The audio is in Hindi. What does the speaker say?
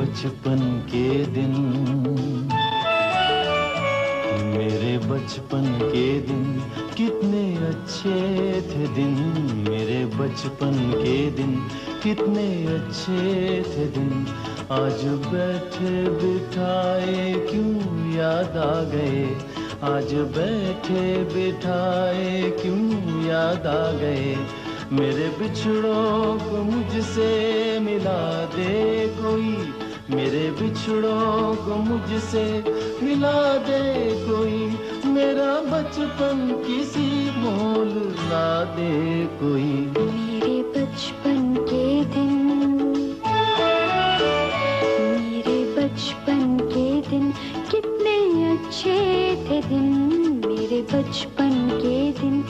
बचपन के दिन, मेरे बचपन के दिन कितने अच्छे थे दिन, मेरे बचपन के दिन कितने अच्छे थे दिन। आज बैठे बिठाए क्यों याद आ गए, आज बैठे बिठाए क्यों याद आ गए। मेरे बिछड़ों को मुझसे मिला दे कोई, मेरे बिछड़ों को मुझसे मिला दे कोई, मेरा बचपन किसी मोल ला दे कोई। मेरे बचपन के दिन, मेरे बचपन के दिन कितने अच्छे थे दिन, मेरे बचपन के दिन